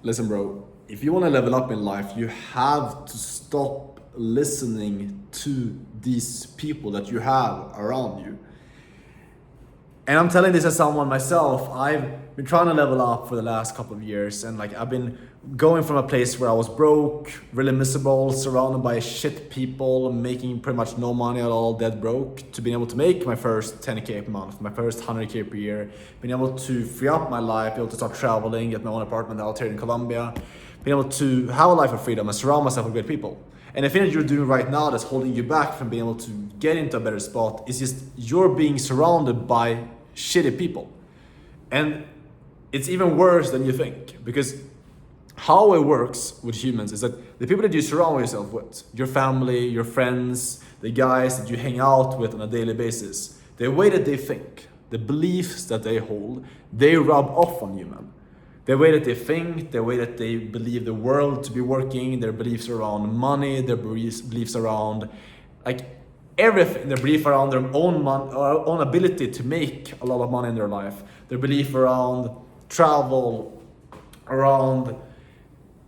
Listen, bro, if you want to level up in life, you have to stop listening to these people that you have around you. And I'm telling this as someone myself. I've been trying to level up for the last couple of years, and like I've been going from a place where I was broke, really miserable, surrounded by shit people, making pretty much no money at all, dead broke, to being able to make my first 10K per month, my first 100K per year, being able to free up my life, be able to start traveling, get my own apartment out here in Colombia, being able to have a life of freedom and surround myself with great people. And the thing that you're doing right now that's holding you back from being able to get into a better spot is just you're being surrounded by shitty people. And it's even worse than you think, because how it works with humans is that the people that you surround yourself with, your family, your friends, the guys that you hang out with on a daily basis, the way that they think, the beliefs that they hold, they rub off on you, man. The way that they think, the way that they believe the world to be working, their beliefs around money, their beliefs around like everything, their belief around their own ability to make a lot of money in their life, their belief around travel, around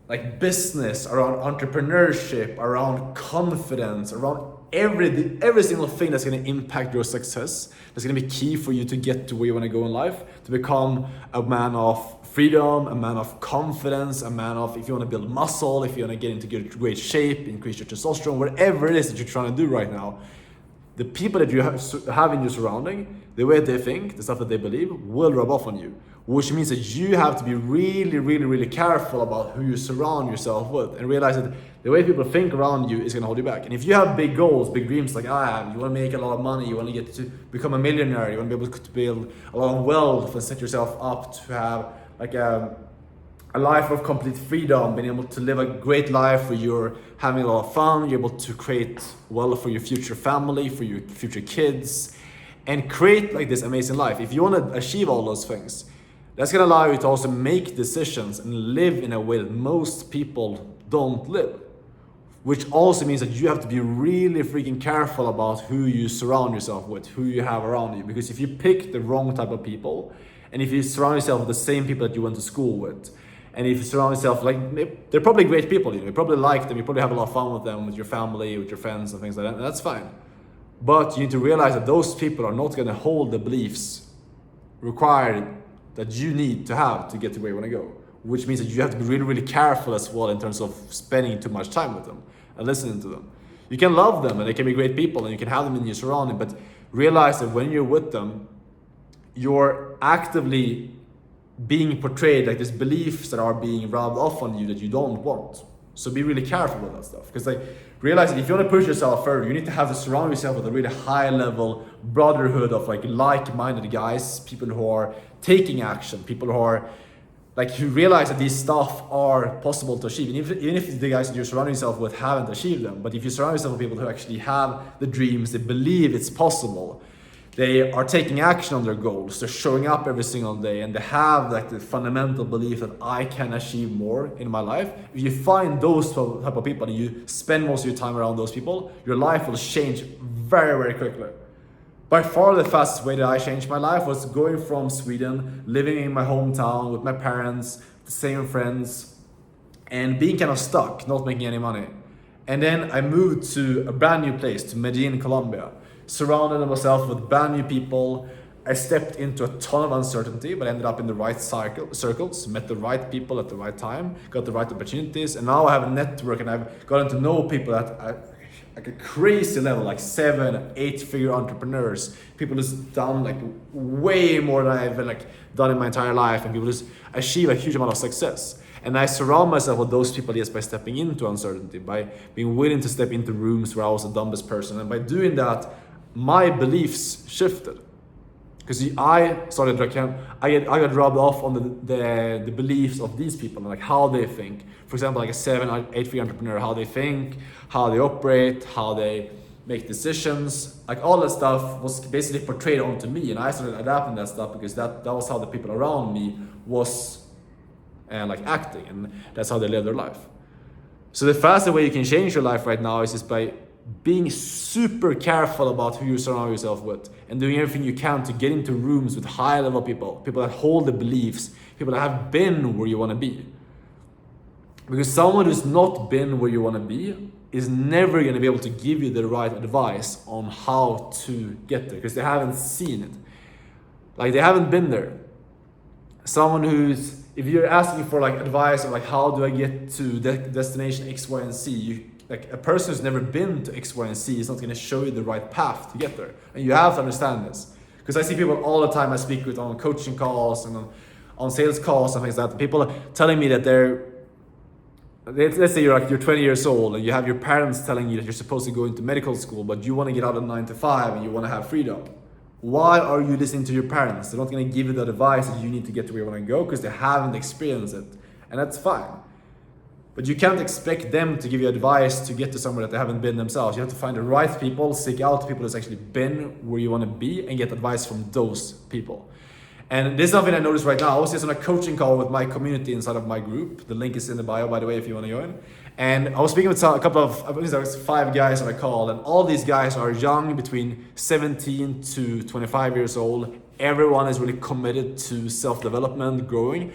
like business, around entrepreneurship, around confidence, around every single thing that's going to impact your success, that's going to be key for you to get to where you want to go in life, to become a man of freedom, a man of confidence, a man of, if you want to build muscle, if you want to get into great shape, increase your testosterone, whatever it is that you're trying to do right now, the people that you have in your surrounding, the way they think, the stuff that they believe, will rub off on you. Which means that you have to be really, really, really careful about who you surround yourself with, and realize that the way people think around you is going to hold you back. And if you have big goals, big dreams like I have, you want to make a lot of money, you want to get to become a millionaire, you want to be able to build a lot of wealth and set yourself up to have like a life of complete freedom, being able to live a great life where you're having a lot of fun, you're able to create wealth for your future family, for your future kids, and create like this amazing life. If you want to achieve all those things, that's going to allow you to also make decisions and live in a way that most people don't live. Which also means that you have to be really freaking careful about who you surround yourself with, who you have around you. Because if you pick the wrong type of people, and if you surround yourself with the same people that you went to school with, and if you surround yourself, like, they're probably great people, you probably like them, you probably have a lot of fun with them, with your family, with your friends and things like that, and that's fine. But you need to realize that those people are not going to hold the beliefs required that you need to have to get to where you want to go. Which means that you have to be really, really careful as well in terms of spending too much time with them and listening to them. You can love them and they can be great people and you can have them in your surrounding, but realize that when you're with them, you're actively being portrayed like these beliefs that are being rubbed off on you that you don't want. So be really careful with that stuff. Because like, realize that if you want to push yourself further, you need to have to surround yourself with a really high level brotherhood of like-minded guys, people who are taking action, people who are like, who realize that these stuff are possible to achieve. And even if the guys that you're surrounding yourself with haven't achieved them, but if you surround yourself with people who actually have the dreams, they believe it's possible, they are taking action on their goals, they're showing up every single day, and they have like the fundamental belief that I can achieve more in my life. If you find those type of people and you spend most of your time around those people, your life will change very, very quickly. By far the fastest way that I changed my life was going from Sweden, living in my hometown with my parents, the same friends, and being kind of stuck, not making any money. And then I moved to a brand new place, to Medellin, Colombia. Surrounded myself with brand new people. I stepped into a ton of uncertainty, but ended up in the right circles, met the right people at the right time, got the right opportunities, and now I have a network and I've gotten to know people at like a crazy level, like 7-8 figure entrepreneurs, people who's done like way more than I've like done in my entire life, and people who's achieve a huge amount of success. And I surround myself with those people just by stepping into uncertainty, by being willing to step into rooms where I was the dumbest person, and by doing that, my beliefs shifted. Because I started like, I got rubbed off on the beliefs of these people and like how they think. For example, like a 7-8 figure entrepreneur, how they think, how they operate, how they make decisions, like all that stuff was basically portrayed onto me, and I started adapting that stuff because that was how the people around me was like acting, and that's how they live their life. So the fastest way you can change your life right now is just by being super careful about who you surround yourself with and doing everything you can to get into rooms with high level people, people that hold the beliefs, people that have been where you want to be. Because someone who's not been where you want to be is never going to be able to give you the right advice on how to get there, because they haven't seen it. Like, they haven't been there. Someone who's, if you're asking for like advice on like how do I get to destination X, Y, and Z, like a person who's never been to X, Y, and Z is not going to show you the right path to get there. And you have to understand this. Because I see people all the time I speak with on coaching calls and on sales calls and things like that. People are telling me that let's say you're 20 years old and you have your parents telling you that you're supposed to go into medical school, but you want to get out of 9 to 5 and you want to have freedom. Why are you listening to your parents? They're not going to give you the advice that you need to get to where you want to go because they haven't experienced it. And that's fine. But you can't expect them to give you advice to get to somewhere that they haven't been themselves. You have to find the right people, seek out people that's actually been where you want to be, and get advice from those people. And this is something I noticed right now. I was just on a coaching call with my community inside of my group. The link is in the bio, by the way, if you want to join. And I was speaking with a couple of, I believe there was 5 guys on a call, and all these guys are young, between 17 to 25 years old. Everyone is really committed to self-development, growing.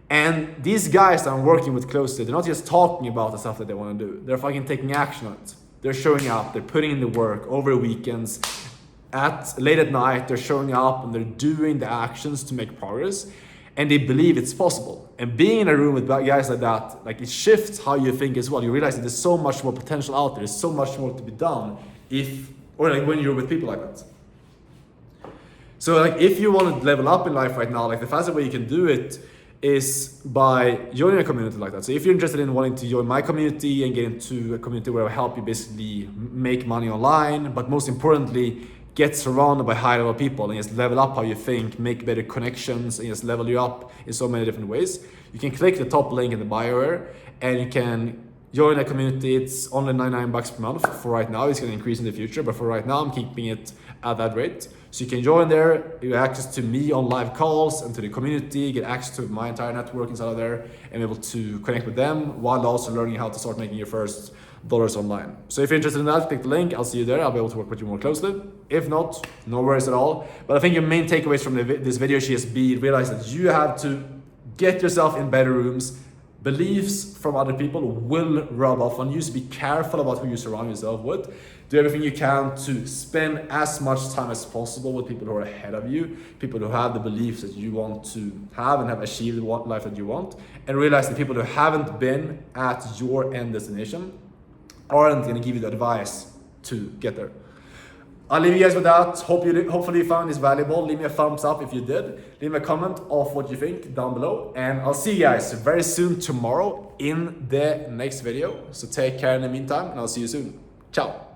And these guys that I'm working with closely, they're not just talking about the stuff that they want to do. They're fucking taking action on it. They're showing up, they're putting in the work over weekends, late at night, they're showing up and they're doing the actions to make progress. And they believe it's possible. And being in a room with guys like that, like, it shifts how you think as well. You realize that there's so much more potential out there. There's so much more to be done when you're with people like that. So like, if you want to level up in life right now, like, the fastest way you can do it is by joining a community like that. So if you're interested in wanting to join my community and get into a community where I help you basically make money online, but most importantly, get surrounded by high level people and just level up how you think, make better connections, and just level you up in so many different ways, you can click the top link in the bio here and you can join a community. It's only $99 per month for right now. It's going to increase in the future, but for right now, I'm keeping it at that rate. So you can join there, you have access to me on live calls and to the community, get access to my entire network inside of there, and be able to connect with them while also learning how to start making your first dollars online. So if you're interested in that, click the link. I'll see you there. I'll be able to work with you more closely. If not, no worries at all. But I think your main takeaways from this video should just be realize that you have to get yourself in better rooms. Beliefs from other people will rub off on you, so be careful about who you surround yourself with. Do everything you can to spend as much time as possible with people who are ahead of you, people who have the beliefs that you want to have and have achieved the life that you want, and realize that people who haven't been at your end destination aren't going to give you the advice to get there. I'll leave you guys with that. Hopefully you found this valuable. Leave me a thumbs up if you did. Leave me a comment of what you think down below. And I'll see you guys very soon tomorrow in the next video. So take care in the meantime, and I'll see you soon. Ciao.